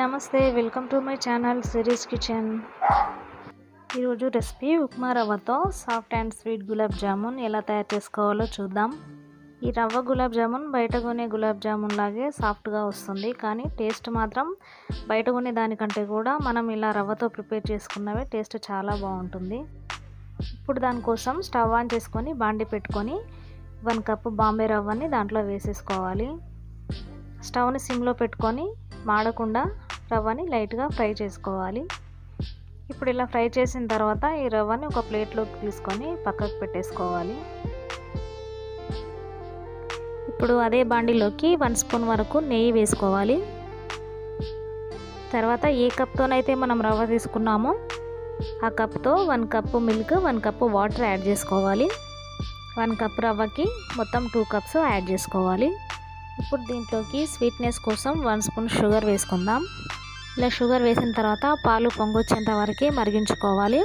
నమస్తే, welcome to my channel series kitchen. ఈరోజు recipe upma రవ్వతో soft and sweet gulab jamun ఎలా తయారు చేసుకోవాలో చూద్దాం. ఈ రవ్వ గులాబ్ జామున్ బయట కొనే గులాబ్ జామున్ లాగే సాఫ్ట్గా వస్తుంది, కానీ టేస్ట్ మాత్రం బయట కొనే దానికంటే కూడా మనం ఇలా రవ్వతో ప్రిపేర్ చేసుకున్నవే టేస్ట్ చాలా బాగుంటుంది. ఇప్పుడు దానికోసం స్టవ్ ఆన్ చేసుకొని బాండి పెట్టుకొని 1 కప్పు బాంబే రవ్వని దాంట్లో వేసేసుకోవాలి. స్టవ్ని సిమ్లో పెట్టుకొని మాడకుండా రవ్వని లైట్గా ఫ్రై చేసుకోవాలి. ఇప్పుడు ఇలా ఫ్రై చేసిన తర్వాత ఈ రవ్వని ఒక ప్లేట్లోకి తీసుకొని పక్కకు పెట్టేసుకోవాలి. ఇప్పుడు అదే బాండిలోకి 1 స్పూన్ వరకు నెయ్యి వేసుకోవాలి. తర్వాత ఏ కప్తోనైతే మనం రవ్వ తీసుకున్నామో ఆ కప్తో 1 cup milk, 1 cup water add చేసుకోవాలి. 1 కప్ రవ్వకి మొత్తం 2 కప్స్ యాడ్ చేసుకోవాలి. ఇప్పుడు దీంట్లోకి స్వీట్నెస్ కోసం 1 స్పూన్ షుగర్ వేసుకుందాం. ఇలా షుగర్ వేసిన తర్వాత పాలు పొంగొచ్చేంత వరకు మరిగించుకోవాలి.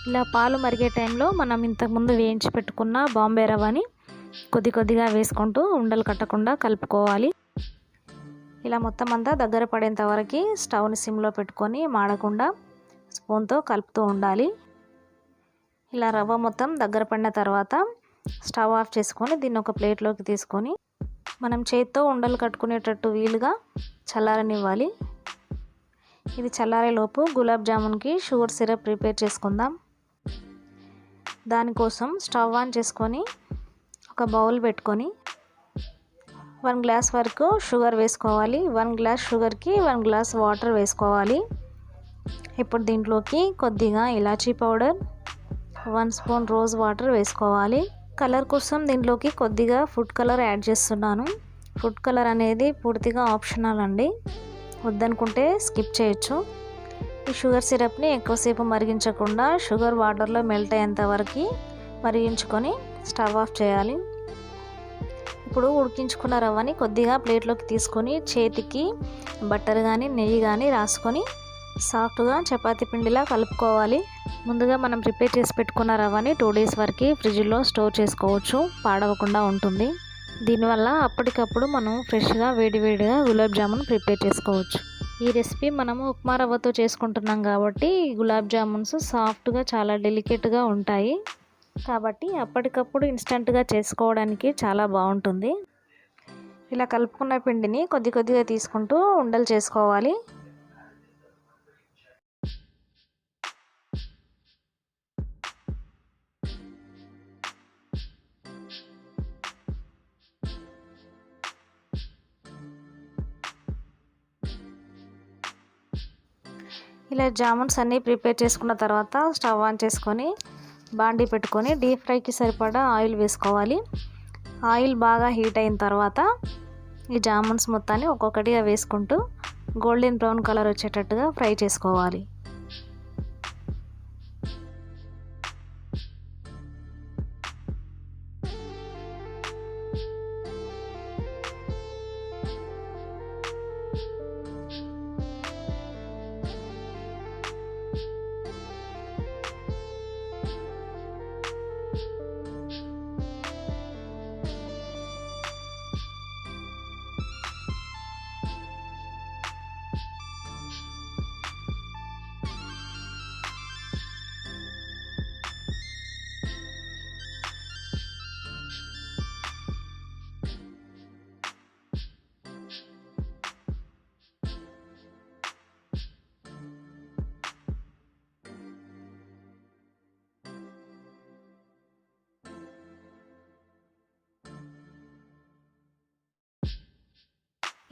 ఇలా పాలు మరిగే టైంలో మనం ఇంతకుముందు వేయించి పెట్టుకున్న బాంబే రవ్వని కొద్దిగా వేసుకుంటూ ఉండలు కట్టకుండా కలుపుకోవాలి. ఇలా మొత్తం అంతా దగ్గర పడేంత వరకు స్టవ్ని సిమ్లో పెట్టుకొని మాడకుండా స్పూన్తో కలుపుతూ ఉండాలి. ఇలా రవ్వ మొత్తం దగ్గర పడిన తర్వాత స్టవ్ ఆఫ్ చేసుకొని దీన్ని ఒక ప్లేట్లోకి తీసుకొని మనం చేత్తో ఉండలు కట్టుకునేటట్టు వీలుగా చల్లారనివ్వాలి. ఇది చల్లారేలోపు గులాబ్ జామున్కి షుగర్ సిరప్ ప్రిపేర్ చేసుకుందాం. దానికోసం స్టవ్ ఆన్ చేసుకొని ఒక బౌల్ పెట్టుకొని 1 గ్లాస్ వరకు షుగర్ వేసుకోవాలి. 1 గ్లాస్ షుగర్కి 1 గ్లాస్ వాటర్ వేసుకోవాలి. ఇప్పుడు దీంట్లోకి కొద్దిగా ఇలాచీ పౌడర్, 1 స్పూన్ రోజ్ వాటర్ వేసుకోవాలి. కలర్ కోసం దీంట్లోకి కొద్దిగా ఫుడ్ కలర్ యాడ్ చేస్తున్నాను. ఫుడ్ కలర్ అనేది పూర్తిగా ఆప్షనల్ అండి, వద్దనుకుంటే స్కిప్ చేయొచ్చు. ఈ షుగర్ సిరప్ని ఎక్కువసేపు మరిగించకుండా షుగర్ వాటర్లో మెల్ట్ అయ్యేంత వరకు మరిగించుకొని స్టవ్ ఆఫ్ చేయాలి. ఇప్పుడు ఉడికించుకున్న రవ్వని కొద్దిగా ప్లేట్లోకి తీసుకొని చేతికి బటర్ కానీ నెయ్యి కానీ రాసుకొని సాఫ్ట్గా చపాతీ పిండిలా కలుపుకోవాలి. ముందుగా మనం ప్రిపేర్ చేసి పెట్టుకున్న రవ్వని 2 డేస్ వరకు ఫ్రిడ్జ్లో స్టోర్ చేసుకోవచ్చు, పాడవకుండా ఉంటుంది. దీనివల్ల అప్పటికప్పుడు మనం ఫ్రెష్గా వేడివేడిగా గులాబ్ జామున్ ప్రిపేర్ చేసుకోవచ్చు. ఈ రెసిపీ మనము ఉప్మా రవ్వతో చేసుకుంటున్నాం కాబట్టి గులాబ్ జామున్స్ సాఫ్ట్గా చాలా డెలికేట్గా ఉంటాయి, కాబట్టి అప్పటికప్పుడు ఇన్స్టెంట్గా చేసుకోవడానికి చాలా బాగుంటుంది. ఇలా కలుపుకున్న పిండిని కొద్దిగా తీసుకుంటూ ఉండలు చేసుకోవాలి. ఇలా జామున్స్ అన్నీ ప్రిపేర్ చేసుకున్న తర్వాత స్టవ్ ఆన్ చేసుకొని బాండీ పెట్టుకొని డీప్ ఫ్రైకి సరిపడా ఆయిల్ వేసుకోవాలి. ఆయిల్ బాగా హీట్ అయిన తర్వాత ఈ జామున్స్ మొత్తాన్ని ఒక్కొక్కటిగా వేసుకుంటూ గోల్డెన్ బ్రౌన్ కలర్ వచ్చేటట్టుగా ఫ్రై చేసుకోవాలి.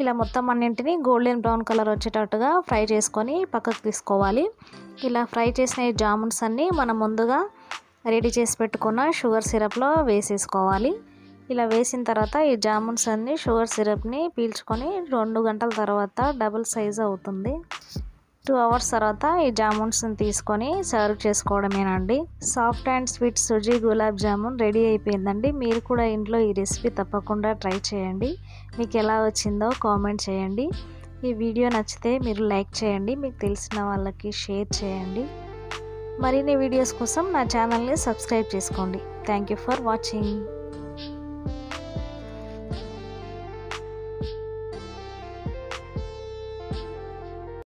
ఇలా మొత్తం అన్నింటినీ గోల్డెన్ బ్రౌన్ కలర్ వచ్చేటట్టుగా ఫ్రై చేసుకొని పక్కకు తీసుకోవాలి. ఇలా ఫ్రై చేసిన ఈ జామున్స్ అన్నీ మనం ముందుగా రెడీ చేసి పెట్టుకున్న షుగర్ సిరప్లో వేసేసుకోవాలి. ఇలా వేసిన తర్వాత ఈ జామున్స్ అన్నీ షుగర్ సిరప్ని పీల్చుకొని 2 గంటల తర్వాత డబుల్ సైజ్ అవుతుంది. 2 అవర్స్ తర్వాత ఈ జామున్స్ని తీసుకొని సర్వ్ చేసుకోవడమేనండి. Soft and sweet suji gulab jamun ready అయిపోయిందండి. మీరు కూడా ఇంట్లో ఈ రెసిపీ తప్పకుండా ట్రై చేయండి. మీకు ఎలా వచ్చిందో కామెంట్ చేయండి. ఈ వీడియో నచ్చితే మీరు లైక్ చేయండి, మీకు తెలిసిన వాళ్ళకి షేర్ చేయండి. మరిన్ని వీడియోస్ కోసం నా ఛానల్ని సబ్స్క్రైబ్ చేసుకోండి. Thank you for watching.